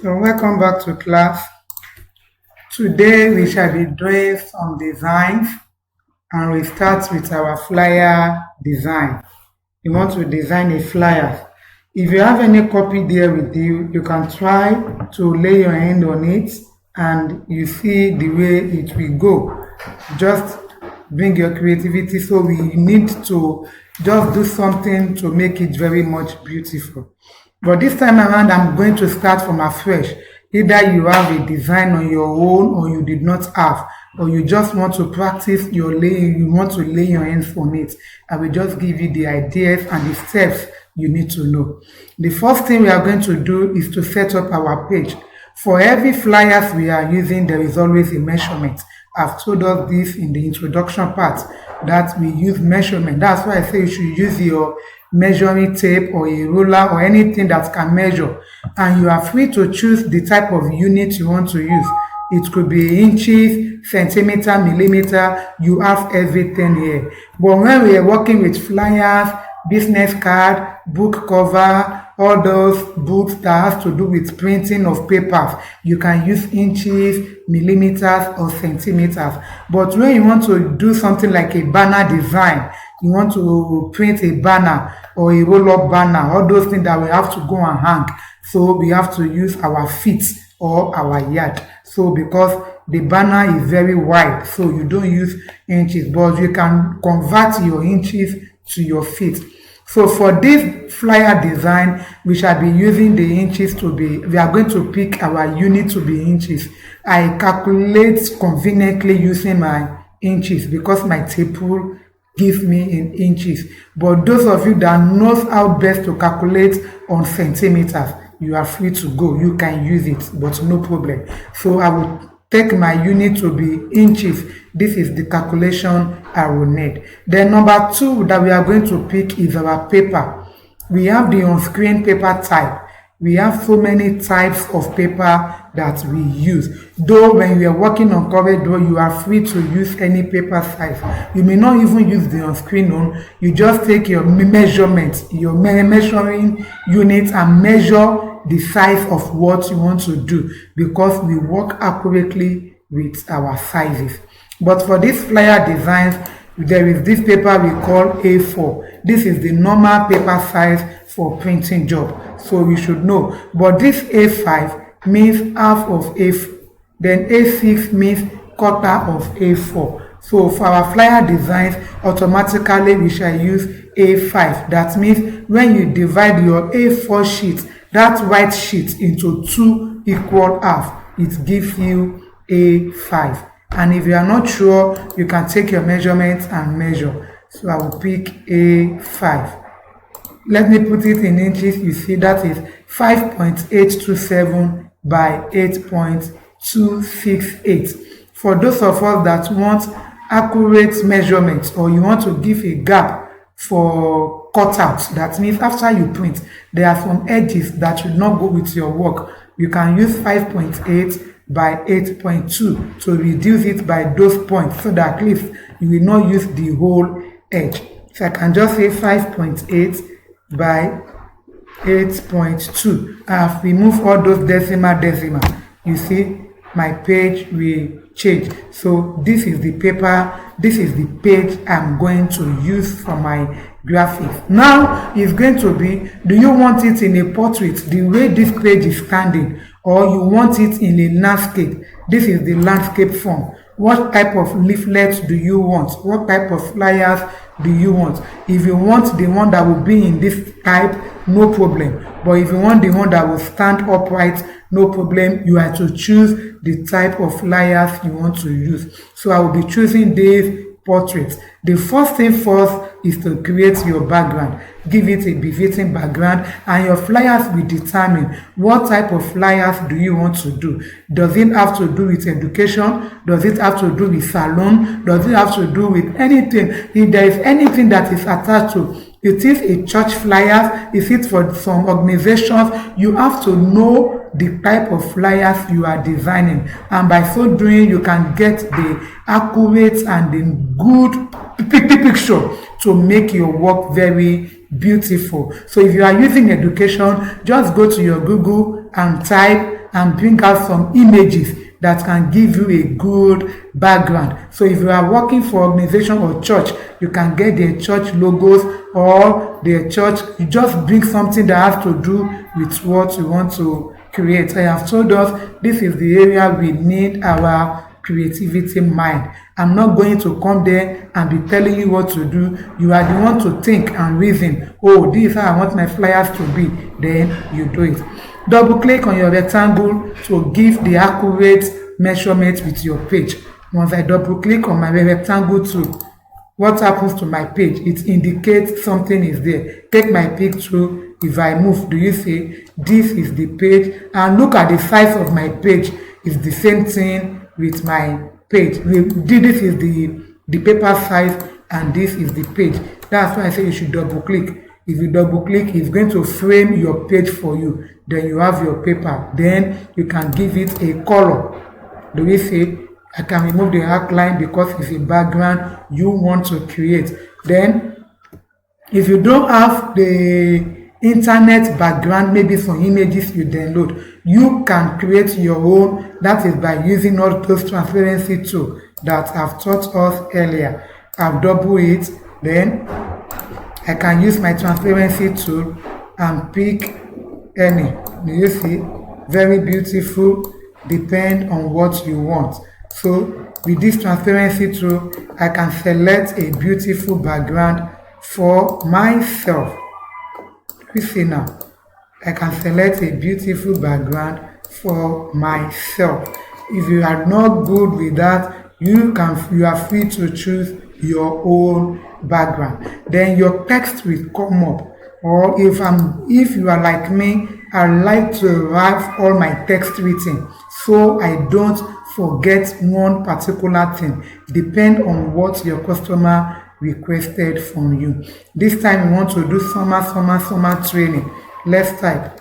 So welcome back to class. Today we shall be doing some designs and we start with our flyer design. You want to design a flyer. If you have any copy there with you, you can try to lay your hand on it and you see the way it will go. Just bring your creativity, so we need to just do something to make it very much beautiful. But this time around, I'm going to start from afresh. Either you have a design on your own or you did not have, or you just want to practice your laying, you want to lay your hands on it. I will just give you the ideas and the steps you need to know. The first thing we are going to do is to set up our page. For every flyers we are using, there is always a measurement. I've told us this in the introduction part that we use measurement. That's why I say you should use your measuring tape or a ruler or anything that can measure, and you are free to choose the type of unit you want to use. It could be inches, centimeter, millimeter. You have everything here. But when we are working with flyers, business card, book cover, all those books that has to do with printing of papers, you can use inches, millimeters or centimeters. But when you want to do something like a banner design, you want to print a banner or a roll-up banner, all those things that we have to go and hang, so we have to use our feet or our yard. So because the banner is very wide, so you don't use inches, but you can convert your inches to your feet. So for this flyer design, we shall be using the inches to be, we are going to pick our unit to be inches. I calculate conveniently using my inches because my table gives me in inches. But those of you that knows how best to calculate on centimeters, you are free to go. You can use it, but no problem. So I will take my unit to be inches. This is the calculation I will need. Then number 2 that we are going to pick is our paper. We have the on-screen paper type. We have so many types of paper that we use. Though when you are working on covered door, you are free to use any paper size. You may not even use the on-screen one. You just take your measurement, your measuring unit, and measure the size of what you want to do, because we work accurately with our sizes. But for this flyer designs, there is this paper we call A4. This is the normal paper size for printing job, so we should know. But this A5 means half of A4, then A6 means quarter of A4. So for our flyer designs, automatically we shall use A5. That means when you divide your A4 sheet, that white sheet, into 2 equal half, it gives you A5. And if you are not sure, you can take your measurements and measure. So I will pick A5. Let me put it in inches. You see that is 5.827 by 8.268. For those of us that want accurate measurements, or you want to give a gap for cutouts, that means after you print, there are some edges that should not go with your work. You can use 5.8 by 8.2 to reduce it by those points, so that at least you will not use the whole edge. So I can just say 5.8 by 8.2. I have removed all those decimal. You see, my page will change. So this is the paper, this is the page I'm going to use for my graphics. Now it's going to be, do you want it in a portrait, the way this page is standing, or you want it in a landscape? This is the landscape form. What type of leaflets do you want? What type of flyers do you want? If you want the one that will be in this type, no problem. But if you want the one that will stand upright, no problem. You have to choose the type of flyers you want to use. So I will be choosing these portraits. The first thing first is to create your background. Give it a befitting background, and your flyers will determine what type of flyers do you want to do. Does it have to do with education? Does it have to do with salon? Does it have to do with anything? If there is anything that is attached to, it is a church flyer, is it for some organizations, you have to know the type of flyers you are designing, and by so doing you can get the accurate and the good picture to make your work very beautiful. So if you are using education, just go to your Google and type and bring out some images that can give you a good background. So if you are working for organization or church, you can get their church logos or their church. You just bring something that has to do with what you want to create. I have told us this is the area we need our creativity mind. I'm not going to come there and be telling you what to do. You are the one to think and reason. Oh, this is how I want my flyers to be. Then you do it. Double click on your rectangle to give the accurate measurement with your page. Once I double click on my rectangle too, what happens to my page? It indicates something is there. Take my pick through. If I move, do you see this is the page? And look at the size of my page. It's the same thing with my page. This is the paper size and this is the page. That's why I say you should double click. If you double click, it's going to frame your page for you. Then you have your paper. Then you can give it a color. Do we see? I can remove the outline because it's a background you want to create. Then, if you don't have the internet background, maybe some images you download, you can create your own. That is by using all those transparency tools that I've taught us earlier. I've double it. Then I can use my transparency tool and pick any. Do you see? Very beautiful. Depend on what you want. So with this transparency tool, I can select a beautiful background for myself. You see now, I can select a beautiful background for myself. If you are not good with that, you are free to choose your own background. Then your text will come up. Or if you are like me, I like to have all my text written so I don't forget one particular thing. Depend on what your customer requested from you. This time we want to do summer training. Let's type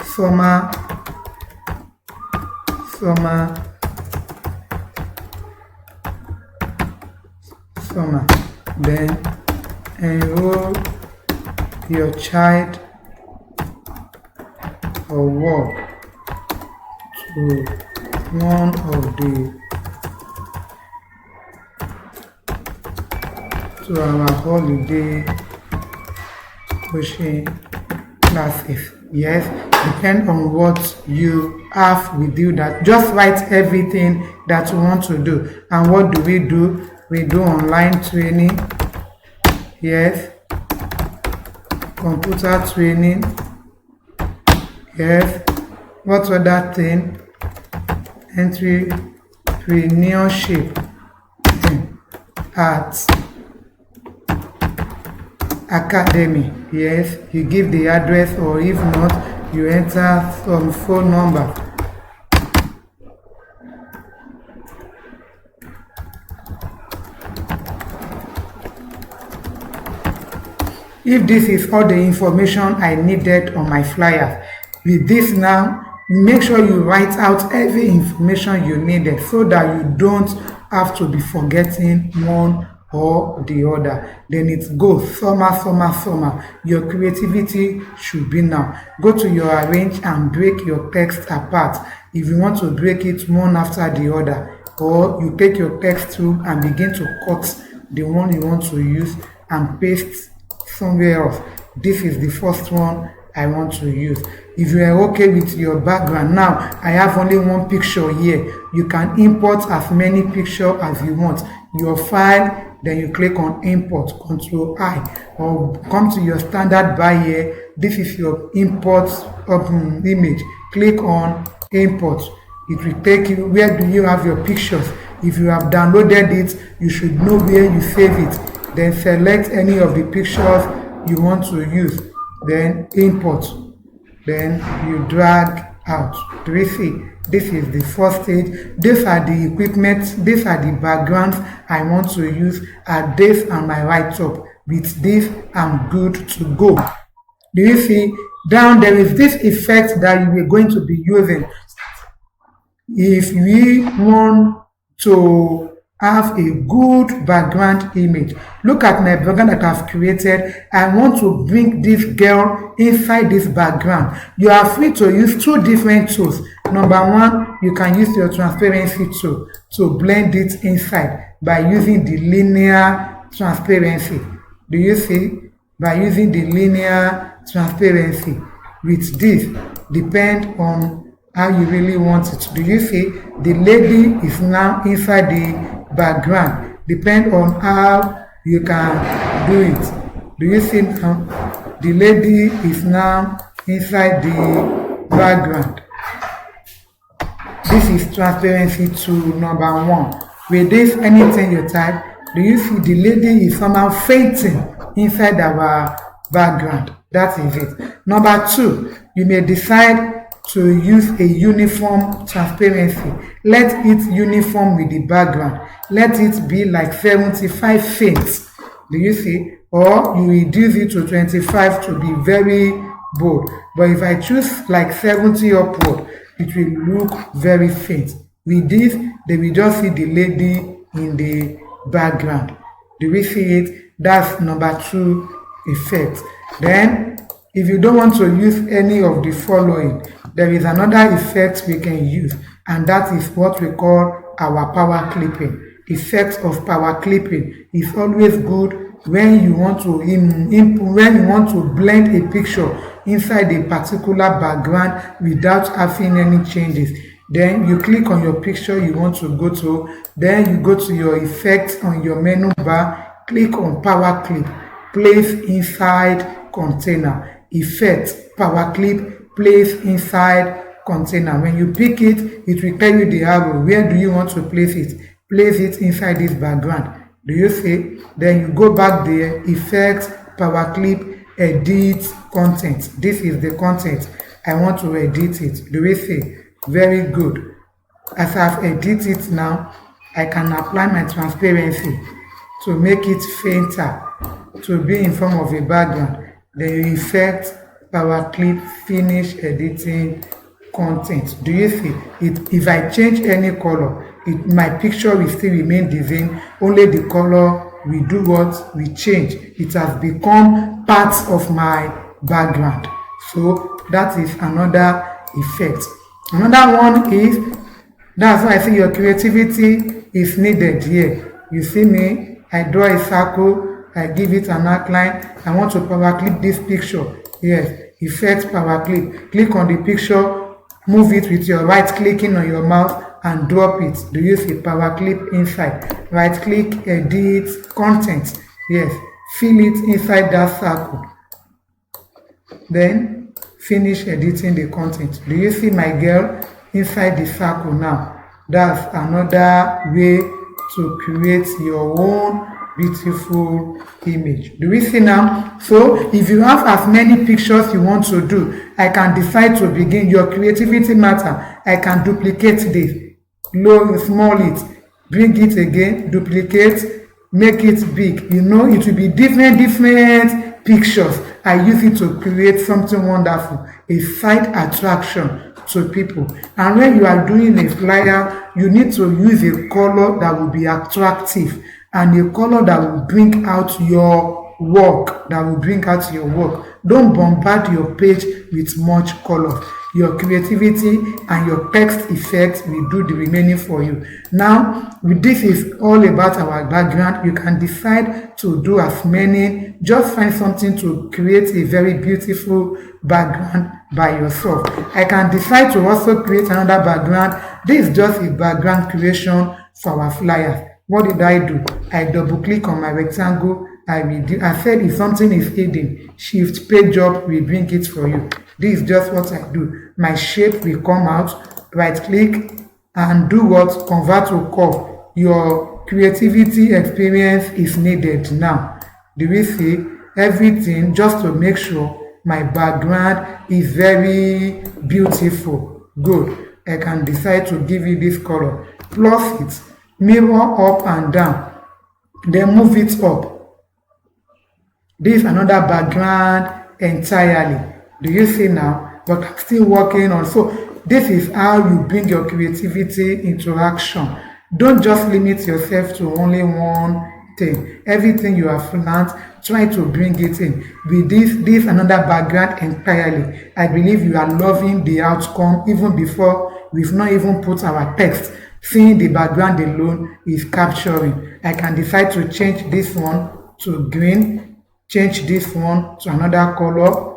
summer. Then enroll your child or work to one of our holiday coaching classes. Yes, depend on what you have with you. That just write everything that you want to do. And what do? We do online training. Yes. Computer training. Yes. What other thing? Entrepreneurship at academy. Yes, you give the address, or if not, you enter some phone number. If this is all the information I needed on my flyer, with this now, make sure you write out every information you needed so that you don't have to be forgetting one or the other. Then it goes summer. Your creativity should be now. Go to your arrange and break your text apart. If you want to break it one after the other, or you take your text tool and begin to cut the one you want to use and paste somewhere else. This is the first one I want to use. If you are okay with your background, now I have only one picture here. You can import as many pictures as you want. Your file, then you click on import, Control I, or come to your standard bar here. This is your import image. Click on import. It will take you, where do you have your pictures? If you have downloaded it, you should know where you save it. Then select any of the pictures you want to use. Then import. Then you drag out. Do you see? This is the first stage. These are the equipment. These are the backgrounds I want to use at this and my write-up. With this, I'm good to go. Do you see? Down there is this effect that we are going to be using. If we want to have a good background image. Look at my background that I've created. I want to bring this girl inside this background. You are free to use two different tools. Number one, you can use your transparency tool to blend it inside by using the linear transparency. Do you see? By using the linear transparency. With this, depend on how you really want it. Do you see? The lady is now inside the background. Depend on how you can do it. Do you see now? The lady is now inside the background. This is transparency tool number one. With this, anything you type, do you see the lady is somehow fainting inside our background? That is it. Number two, you may decide to use a uniform transparency. Let it uniform with the background. Let it be like 75 faints. Do you see? Or you reduce it to 25 to be very bold. But if I choose like 70 upward, it will look very faint. With this, they will just see the lady in the background. Do we see it? That's number two effect. Then, if you don't want to use any of the following, there is another effect we can use, and that is what we call our power clipping. Effect of power clipping is always good when you want to blend a picture inside a particular background without having any changes. Then you click on your picture you want to go to, then you go to your effects on your menu bar, click on power clip, place inside container, effect, power clip, place inside container. When you pick it, it will tell you the arrow. Where do you want to place it? Place it inside this background. Do you see? Then you go back there, effect, power clip, edit content. This is the content. I want to edit it. Do you see? Very good. As I've edited it now, I can apply my transparency to make it fainter, to be in form of a background. Then you effect, power clip, finish editing content. Do you see it? If I change any color, my picture will still remain the same, only the color will do what? We change. It has become part of my background. So that is another effect. Another one is, that's why I say your creativity is needed here. You see me, I draw a circle, I give it an outline, I want to power clip this picture. Yes, effect, power clip. Click on the picture, move it with your right clicking on your mouse and drop it. Do you see power clip inside? Right click, edit, content. Yes, fill it inside that circle. Then finish editing the content. Do you see my girl inside the circle now? That's another way to create your own beautiful image. Do we see now? So if you have as many pictures you want to do, I can decide to begin. Your creativity matter. I can duplicate this, small it, bring it again, duplicate, make it big. You know, it will be different pictures. I use it to create something wonderful, a side attraction to people. And when you are doing a flyer, you need to use a color that will be attractive and a color that will bring out your work, Don't bombard your page with much color. Your creativity and your text effects will do the remaining for you. Now, this is all about our background. You can decide to do as many. Just find something to create a very beautiful background by yourself. I can decide to also create another background. This is just a background creation for our flyers. What did I do? I double click on my rectangle. I said if something is hidden, shift page up will bring it for you. This is just what I do. My shape will come out, right click and do what? Convert to curve. Your creativity experience is needed now. Do we see everything just to make sure my background is very beautiful? Good. I can decide to give you this color. Plus it, mirror up and down, then move it up. This is another background entirely. Do you see now? But I'm still working on. So this is how you bring your creativity into action. Don't just limit yourself to only one thing. Everything you have learned, try to bring it in. With this another background entirely. I believe you are loving the outcome even before we've not even put our text. Seeing the background alone is capturing. I can decide to change this one to green, change this one to another color.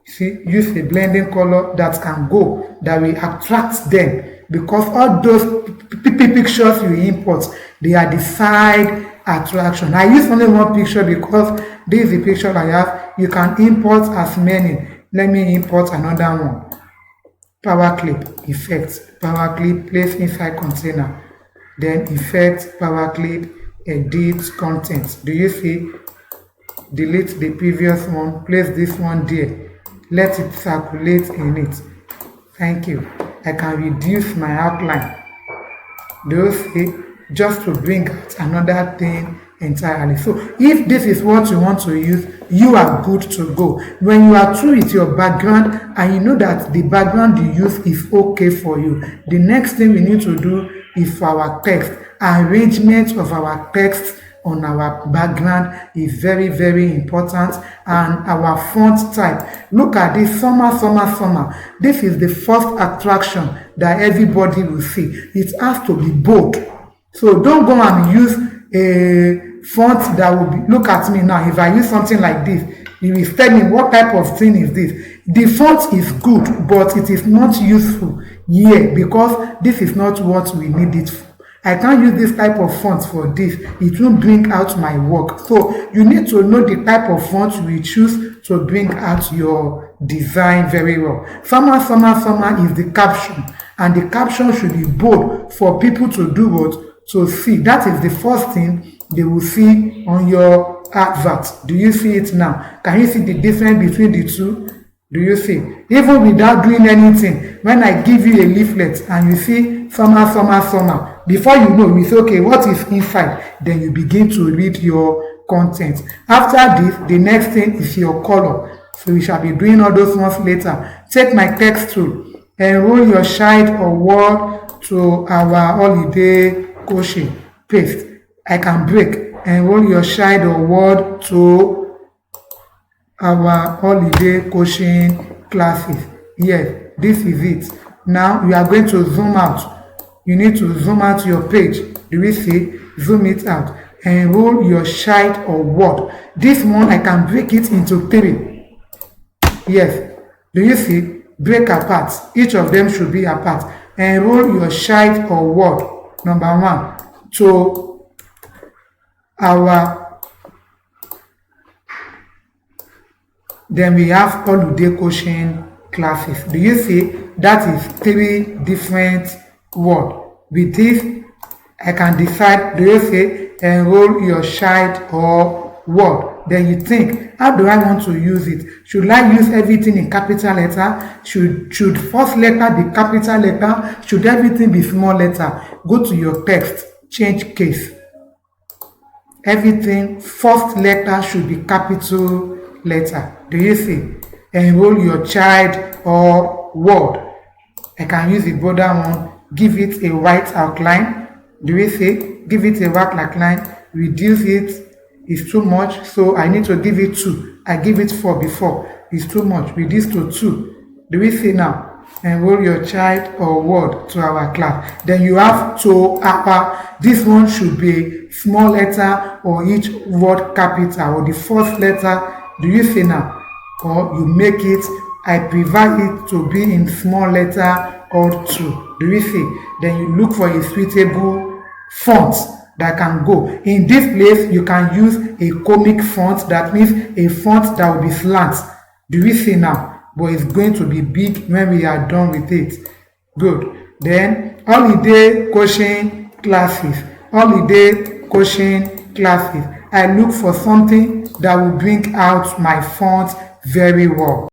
See, use a blending color that can go, that will attract them, because all those pictures you import, they are the side attraction. I use only one picture because this is the picture I have. You can import as many. Let me import another one. Power clip effects, power clip, place inside container, then effect, power clip, edit content. Do you see? Delete the previous one, place this one there, let it circulate in it. Thank you. I can reduce my outline. Do you see? Just to bring out another thing entirely. So if this is what you want to use, you are good to go. When you are through with your background and you know that the background you use is okay for you, the next thing we need to do is for our text. Arrangement of our text on our background is very, very important, and our font type. Look at this, summer, summer, summer. This is the first attraction that everybody will see. It has to be bold. So don't go and use a font that will be, look at me now, if I use something like this, you will tell me what type of thing is this. The font is good, but it is not useful here because this is not what we need it for. I can't use this type of font for this. It won't bring out my work. So you need to know the type of font you will choose to bring out your design very well. Summer, summer, summer is the caption. And the caption should be bold for people to do what? To see. That is the first thing they will see on your advert. Do you see it now? Can you see the difference between the two? Do you see? Even without doing anything, when I give you a leaflet and you see summer, summer, summer, before you know, you say, okay, what is inside? Then you begin to read your content. After this, the next thing is your color. So we shall be doing all those ones later. Take my text tool. Enroll your child or word to our holiday coaching. Paste. I can break. Enroll your child or word to our holiday coaching classes. Yes, this is it. Now we are going to zoom out. You need to zoom out your page. Do we see? Zoom it out. Enroll your child or word. This one I can break it into 3. Yes. Do you see? Break apart. Each of them should be apart. Enroll your child or word. Number 1 to our. Then we have holiday coaching classes. Do you see? That is 3 different words. With this, I can decide. Do you see? Enroll your child or word. Then you think, how do I want to use it? Should I use everything in capital letter? Should first letter be capital letter? Should everything be small letter? Go to your text, change case. Everything first letter should be capital letter. Do you see? Enroll your child or word. I can use the border one. Give it a white outline. Do you see? Give it a white outline. Reduce it. It's too much, so I need to give it 2. I give it 4 before. It's too much. Reduce to 2. Do we see now? Enroll your child or word to our class. Then you have to our. This one should be small letter or each word capital or the first letter. Do you see now? Or you make it. I prefer it to be in small letter or 2. Do you see? Then you look for a suitable font that can go. In this place, you can use a comic font. That means a font that will be slant. Do you see now? But it's going to be big when we are done with it. Good. Then holiday coaching classes. Holiday coaching classes. I look for something that will bring out my font very well.